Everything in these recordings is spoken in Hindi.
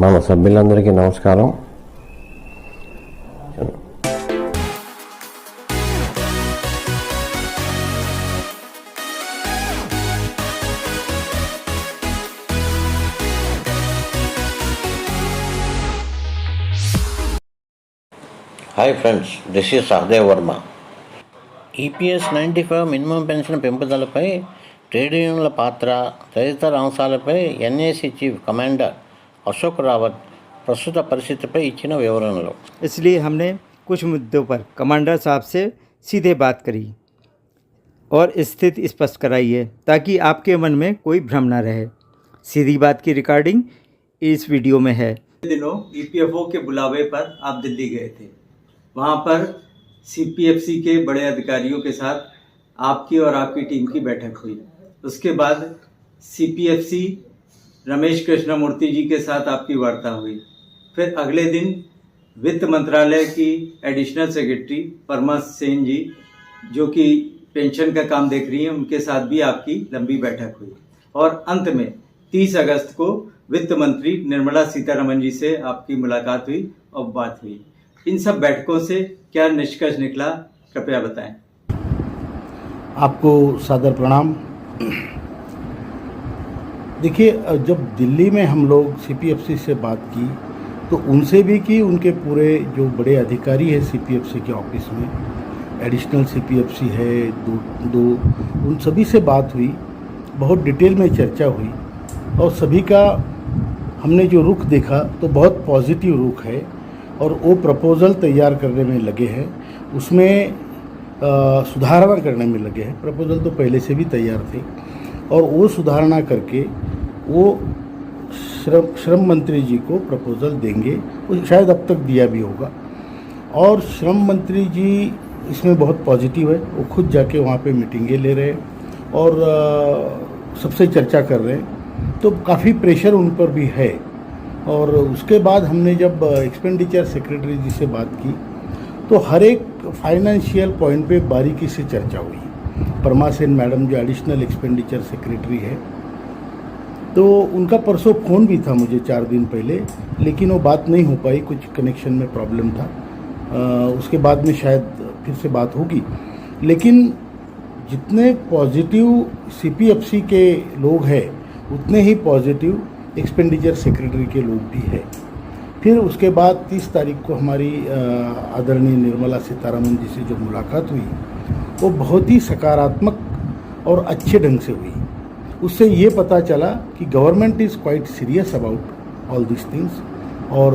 మన సభ్యులందరికీ నమస్కారం. Hi friends, this is Sahadev Varma. EPS 95 minimum pension పెంపుదలపై ట్రేడ్ యూనియన్ల పాత్ర తదితర అంశాలపై NAC chief commander Ashok Rawat प्रस्तुत परिस्थिति पर इच्छिन विवरणलो. इसलिए हमने कुछ मुद्दों पर कमांडर साहब से सीधे बात करी और स्थिति स्पष्ट कराई है ताकि आपके मन में कोई भ्रम न रहे. सीधी बात की रिकॉर्डिंग इस वीडियो में है. दिनों ईपीएफओ के बुलावे पर आप दिल्ली गए थे. वहां पर सीपीएफसी के बड़े अधिकारियों के साथ आपकी और आपकी टीम की बैठक हुई. उसके बाद सीपीएफसी रमेश कृष्णमूर्ति जी के साथ आपकी वार्ता हुई. फिर अगले दिन वित्त मंत्रालय की एडिशनल सेक्रेटरी परमा सेन जी, जो कि पेंशन का काम देख रही हैं, उनके साथ भी आपकी लंबी बैठक हुई. और अंत में 30 अगस्त को वित्त मंत्री निर्मला सीतारमण जी से आपकी मुलाकात हुई और बात हुई. इन सब बैठकों से क्या निष्कर्ष निकला, कृपया बताएं. आपको सादर प्रणाम. देखिए, जब दिल्ली में हम लोग सीपीएफसी से बात की तो उनसे भी की, उनके पूरे जो बड़े अधिकारी है सीपीएफसी के ऑफिस में, एडिशनल सीपीएफसी है दो, उन सभी से बात हुई. बहुत डिटेल में चर्चा हुई और सभी का हमने जो रुख देखा तो बहुत पॉजिटिव रुख है और वो प्रपोज़ल तैयार करने में लगे हैं, उसमें सुधारणा करने में लगे हैं. प्रपोज़ल तो पहले से भी तैयार थे और वो सुधारणा करके वो श्रम मंत्री जी को प्रपोज़ल देंगे. वो शायद अब तक दिया भी होगा और श्रम मंत्री जी इसमें बहुत पॉजिटिव है. वो खुद जाके वहाँ पे मीटिंगें ले रहे हैं और सबसे चर्चा कर रहे हैं, तो काफ़ी प्रेशर उन पर भी है. और उसके बाद हमने जब एक्सपेंडिचर सेक्रेटरी जी से बात की तो हर एक फाइनेंशियल पॉइंट पे बारीकी से चर्चा हुई. परमा सेन मैडम जो एडिशनल एक्सपेंडिचर सेक्रेटरी है, तो उनका परसों फ़ोन भी था मुझे 4 दिन पहले, लेकिन वो बात नहीं हो पाई, कुछ कनेक्शन में प्रॉब्लम था. उसके बाद में शायद फिर से बात होगी. लेकिन जितने पॉजिटिव सीपीएफसी के लोग हैं उतने ही पॉजिटिव एक्सपेंडिचर सेक्रेटरी के लोग भी हैं. फिर उसके बाद 30 तारीख को हमारी आदरणीय निर्मला सीतारमण जी से जो मुलाकात हुई वो बहुत ही सकारात्मक और अच्छे ढंग से हुई. उससे ये पता चला कि government is quite serious about all this things और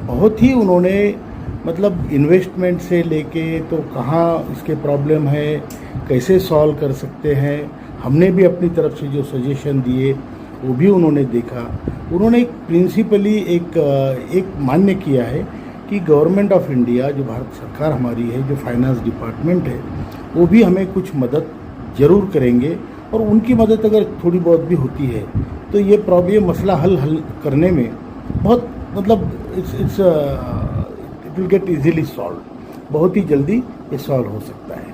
बहुत ही उन्होंने मतलब इन्वेस्टमेंट से लेके तो कहाँ इसके प्रॉब्लम है, कैसे सॉल्व कर सकते हैं, हमने भी अपनी तरफ से जो सजेशन दिए वो भी उन्होंने देखा. उन्होंने प्रिंसिपली एक मान्य किया है कि गवर्नमेंट ऑफ इंडिया, जो भारत सरकार हमारी है, जो फाइनेंस डिपार्टमेंट है, वो भी हमें कुछ मदद ज़रूर करेंगे और उनकी मदद अगर थोड़ी बहुत भी होती है तो ये प्रॉब्लम मसला हल करने में बहुत मतलब it will get easily solve. बहुत ही जल्दी ये सॉल्व हो सकता है.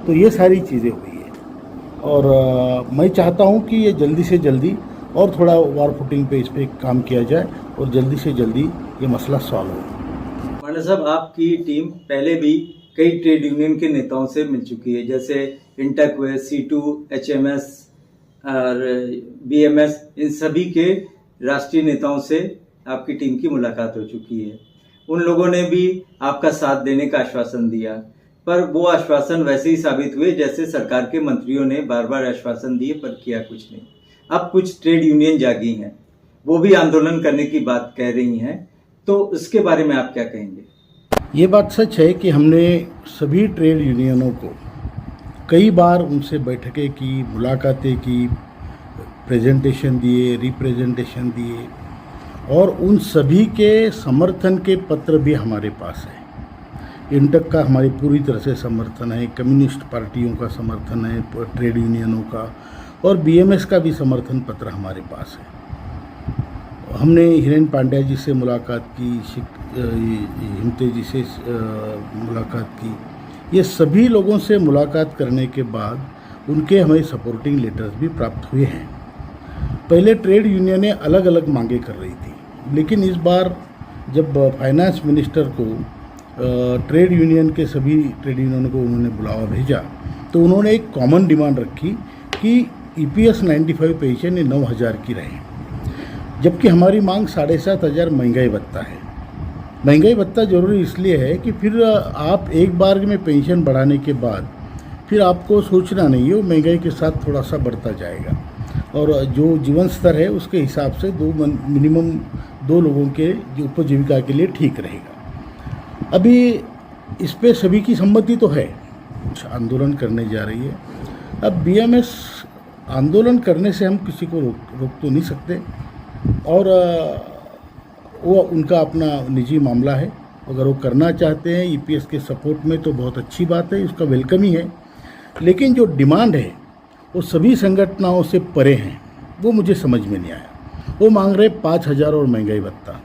तो ये सारी चीज़ें हुई है और मैं चाहता हूँ कि ये जल्दी से जल्दी और थोड़ा वार फुटिंग पे इस पर काम किया जाए और जल्दी से जल्दी ये मसला सॉल्व हो. माना साहब, आपकी टीम पहले भी कई ट्रेड यूनियन के नेताओं से मिल चुकी है, जैसे इंटक हुए, C2, HMS और BMS, इन सभी के राष्ट्रीय नेताओं से आपकी टीम की मुलाकात हो चुकी है. उन लोगों ने भी आपका साथ देने का आश्वासन दिया, पर वो आश्वासन वैसे ही साबित हुए जैसे सरकार के मंत्रियों ने बार बार आश्वासन दिए पर किया कुछ नहीं. अब कुछ ट्रेड यूनियन जागी हैं, वो भी आंदोलन करने की बात कह रही हैं, तो इसके बारे में आप क्या कहेंगे? ये बात सच है कि हमने सभी ट्रेड यूनियनों को कई बार उनसे बैठकें की, मुलाकातें की, प्रेजेंटेशन दिए, रिप्रेजेंटेशन दिए और उन सभी के समर्थन के पत्र भी हमारे पास है. इंटक का हमारी पूरी तरह से समर्थन है, कम्युनिस्ट पार्टियों का समर्थन है, ट्रेड यूनियनों का, और बीएमएस का भी समर्थन पत्र हमारे पास है. हमने हिरेन पांड्या जी से मुलाकात की, हिमते जी से मुलाकात की. ये सभी लोगों से मुलाकात करने के बाद उनके हमें सपोर्टिंग लेटर्स भी प्राप्त हुए हैं. पहले ट्रेड यूनियनें अलग अलग मांगे कर रही थी, लेकिन इस बार जब फाइनेंस मिनिस्टर को ट्रेड यूनियन के सभी ट्रेड यूनियन को उन्होंने बुलावा भेजा तो उन्होंने एक कॉमन डिमांड रखी कि EPS 95 पेंशन ये 9,000 की रहे, जबकि हमारी मांग 7,500 महंगाई भत्ता है। महंगाई भत्ता जरूरी इसलिए है कि फिर आप एक बार में पेंशन बढ़ाने के बाद फिर आपको सोचना नहीं है, वो महंगाई के साथ थोड़ा सा बढ़ता जाएगा और जो जीवन स्तर है उसके हिसाब से मिनिमम 2 लोगों के जो उपजीविका के लिए ठीक रहेगा। अभी इस पे सभी की सहमति तो है, आंदोलन करने जा रही है। अब BMS आंदोलन करने से हम किसी को रोक तो नहीं सकते और वो उनका अपना निजी मामला है। अगर वो करना चाहते हैं EPS के सपोर्ट में तो बहुत अच्छी बात है, उसका वेलकम ही है। लेकिन जो डिमांड है वो सभी संगठनों से परे हैं, वो मुझे समझ में नहीं आया। वो मांग रहे 5,000 और महंगाई भत्ता।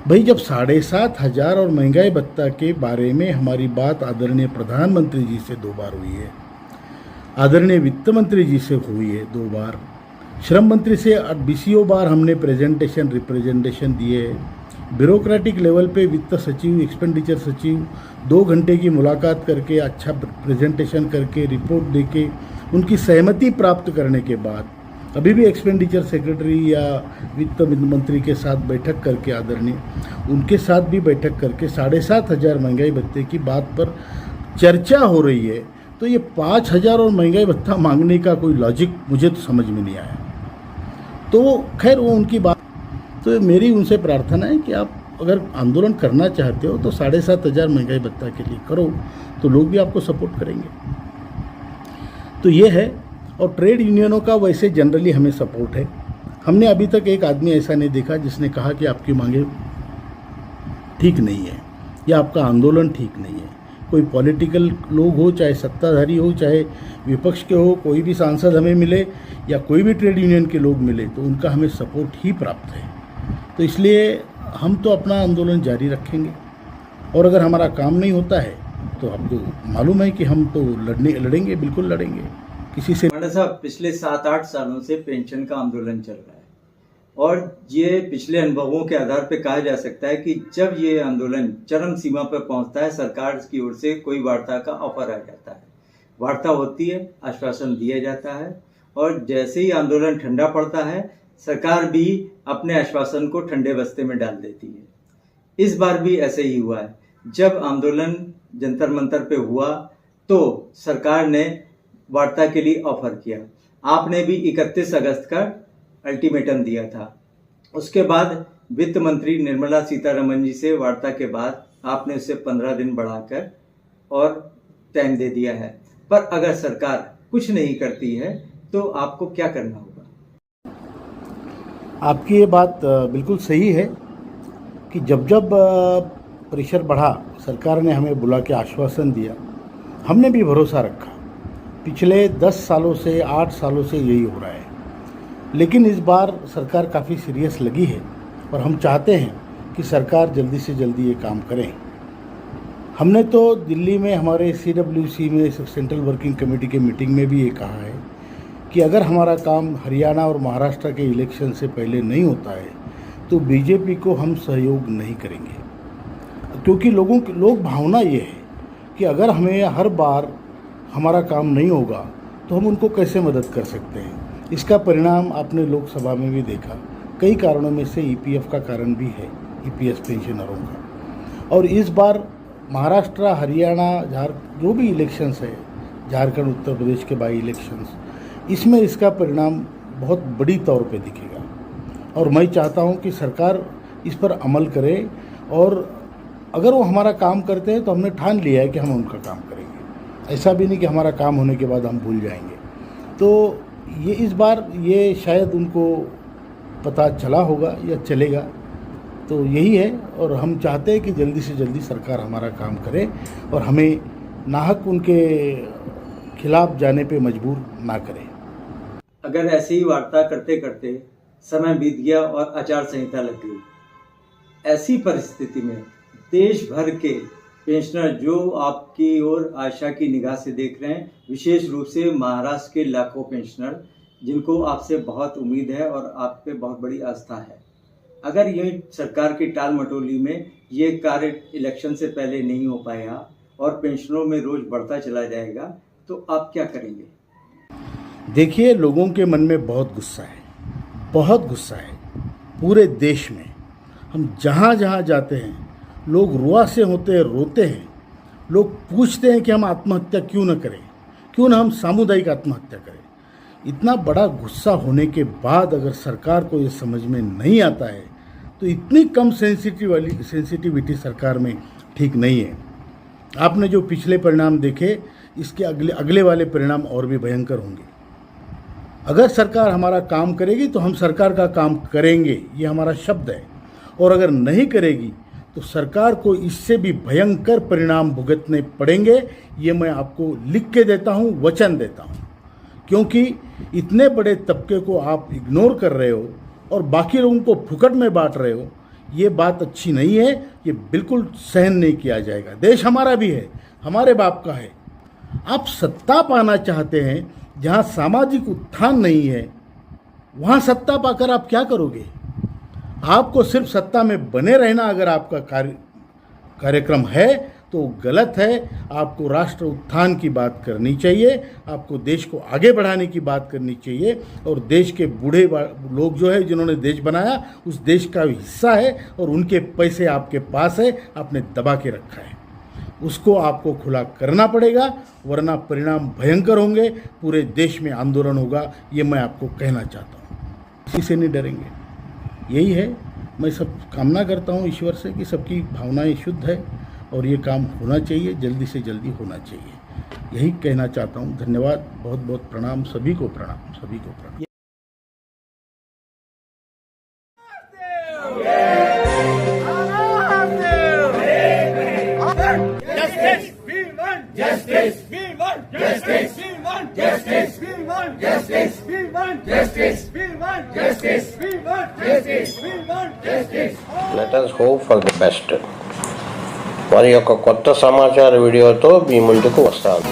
भाई जब 7,500 और महंगाई भत्ता के बारे में हमारी बात आदरणीय प्रधानमंत्री जी से 2 बार हुई है, आदरणीय वित्त मंत्री जी से हुई है 2 बार, श्रम मंत्री से 20 बार हमने रिप्रेजेंटेशन दिए, ब्यूरोक्रेटिक लेवल पे वित्त सचिव, एक्सपेंडिचर सचिव 2 घंटे की मुलाकात करके अच्छा प्रेजेंटेशन करके रिपोर्ट देके उनकी सहमति प्राप्त करने के बाद अभी भी एक्सपेंडिचर सेक्रेटरी या वित्त मंत्री के साथ बैठक करके आदरणीय उनके साथ भी बैठक करके 7,500 महंगाई भत्ते की बात पर चर्चा हो रही है। तो ये 5,000 और महंगाई भत्ता मांगने का कोई लॉजिक मुझे तो समझ में नहीं आया। तो खैर वो उनकी बात, तो मेरी उनसे प्रार्थना है कि आप अगर आंदोलन करना चाहते हो तो 7,500 महंगाई भत्ता के लिए करो, तो लोग भी आपको सपोर्ट करेंगे। तो ये है। और ट्रेड यूनियनों का वैसे जनरली हमें सपोर्ट है। हमने अभी तक एक आदमी ऐसा नहीं देखा जिसने कहा कि आपकी मांगे ठीक नहीं है या आपका आंदोलन ठीक नहीं है। कोई पॉलिटिकल लोग हो, चाहे सत्ताधारी हो, चाहे विपक्ष के हो, कोई भी सांसद हमें मिले या कोई भी ट्रेड यूनियन के लोग मिले तो उनका हमें सपोर्ट ही प्राप्त है। तो इसलिए हम तो अपना आंदोलन जारी रखेंगे और अगर हमारा काम नहीं होता है तो आपको मालूम है कि हम तो लड़ेंगे, बिल्कुल लड़ेंगे किसी से। साहब, पिछले 7-8 सालों से पेंशन का आंदोलन चल रहा है और ये पिछले अनुभवों के आधार पर कहा जा सकता है कि जब ये आंदोलन चरम सीमा पर पहुंचता है, सरकार की ओर से कोई वार्ता का ऑफर आ जाता है, वार्ता होती है, आश्वासन दिया जाता है और जैसे ही आंदोलन ठंडा पड़ता है सरकार भी अपने आश्वासन को ठंडे बस्ते में डाल देती है। इस बार भी ऐसे ही हुआ है। जब आंदोलन जंतर मंतर पे हुआ तो सरकार ने वार्ता के लिए ऑफर किया। आपने भी 31 अगस्त का अल्टीमेटम दिया था। उसके बाद वित्त मंत्री निर्मला सीतारमण जी से वार्ता के बाद आपने उसे 15 दिन बढ़ाकर और टाइम दे दिया है। पर अगर सरकार कुछ नहीं करती है तो आपको क्या करना होगा? आपकी ये बात बिल्कुल सही है कि जब प्रेशर बढ़ा, सरकार ने हमें बुला के आश्वासन दिया, हमने भी भरोसा रखा। पिछले 10 सालों से 8 सालों से यही हो रहा है। लेकिन इस बार सरकार काफ़ी सीरियस लगी है और हम चाहते हैं कि सरकार जल्दी से जल्दी ये काम करें। हमने तो दिल्ली में हमारे CWC में सेंट्रल वर्किंग कमेटी के मीटिंग में भी ये कहा है कि अगर हमारा काम हरियाणा और महाराष्ट्र के इलेक्शन से पहले नहीं होता है तो बीजेपी को हम सहयोग नहीं करेंगे, क्योंकि लोग भावना ये है कि अगर हमें हर बार हमारा काम नहीं होगा तो हम उनको कैसे मदद कर सकते हैं। इसका परिणाम आपने लोकसभा में भी देखा। कई कारणों में से EPF का कारण भी है, EPS पेंशनरों का। और इस बार महाराष्ट्र, हरियाणा, जो भी इलेक्शंस है, झारखंड, उत्तर प्रदेश के बाई इलेक्शंस, इसमें इसका परिणाम बहुत बड़ी तौर पे दिखेगा। और मैं चाहता हूं कि सरकार इस पर अमल करे और अगर वो हमारा काम करते हैं तो हमने ठान लिया है कि हम उनका काम करेंगे। ऐसा भी नहीं कि हमारा काम होने के बाद हम भूल जाएंगे। तो ये इस बार ये शायद उनको पता चला होगा या चलेगा, तो यही है। और हम चाहते हैं कि जल्दी से जल्दी सरकार हमारा काम करे और हमें नाहक उनके खिलाफ जाने पे मजबूर ना करे। अगर ऐसी ही वार्ता करते करते समय बीत गया और आचार संहिता लग गई, ऐसी परिस्थिति में देश भर के पेंशनर जो आपकी ओर आशा की निगाह से देख रहे हैं, विशेष रूप से महाराष्ट्र के लाखों पेंशनर जिनको आपसे बहुत उम्मीद है और आप पे बहुत बड़ी आस्था है, अगर ये सरकार की टाल मटोली में ये कार्य इलेक्शन से पहले नहीं हो पाया और पेंशनों में रोज बढ़ता चला जाएगा तो आप क्या करेंगे? देखिए, लोगों के मन में बहुत गुस्सा है, बहुत गुस्सा है पूरे देश में। हम जहाँ जहाँ जाते हैं लोग रुआ से होते हैं, रोते हैं। लोग पूछते हैं कि हम आत्महत्या क्यों न करें, क्यों न हम सामुदायिक आत्महत्या करें। इतना बड़ा गुस्सा होने के बाद अगर सरकार को ये समझ में नहीं आता है तो इतनी कम सेंसिटिविटी सरकार में ठीक नहीं है। आपने जो पिछले परिणाम देखे, इसके अगले वाले परिणाम और भी भयंकर होंगे। अगर सरकार हमारा काम करेगी तो हम सरकार का काम करेंगे, ये हमारा शब्द है। और अगर नहीं करेगी तो सरकार को इससे भी भयंकर परिणाम भुगतने पड़ेंगे। ये मैं आपको लिख के देता हूँ, वचन देता हूँ। क्योंकि इतने बड़े तबके को आप इग्नोर कर रहे हो और बाकी लोगों को फुकट में बांट रहे हो, ये बात अच्छी नहीं है। ये बिल्कुल सहन नहीं किया जाएगा। देश हमारा भी है, हमारे बाप का है। आप सत्ता पाना चाहते हैं, जहाँ सामाजिक उत्थान नहीं है वहाँ सत्ता पाकर आप क्या करोगे? आपको सिर्फ सत्ता में बने रहना अगर आपका कार्यक्रम है तो गलत है। आपको राष्ट्र उत्थान की बात करनी चाहिए, आपको देश को आगे बढ़ाने की बात करनी चाहिए। और देश के बूढ़े लोग जो है, जिन्होंने देश बनाया, उस देश का हिस्सा है और उनके पैसे आपके पास है, आपने दबा के रखा है। उसको आपको खुला करना पड़ेगा, वरना परिणाम भयंकर होंगे। पूरे देश में आंदोलन होगा, ये मैं आपको कहना चाहता हूँ। किसी से नहीं डरेंगे, यही है। मैं सब कामना करता हूँ ईश्वर से कि सबकी भावनाएं शुद्ध है और ये काम होना चाहिए, जल्दी से जल्दी होना चाहिए। यही कहना चाहता हूँ। धन्यवाद, बहुत बहुत प्रणाम, सभी को प्रणाम, सभी को प्रणाम। Let us hope for the best. మరి యొక్క కొత్త సమాచార వీడియోతో మీ ముందుకు వస్తాను.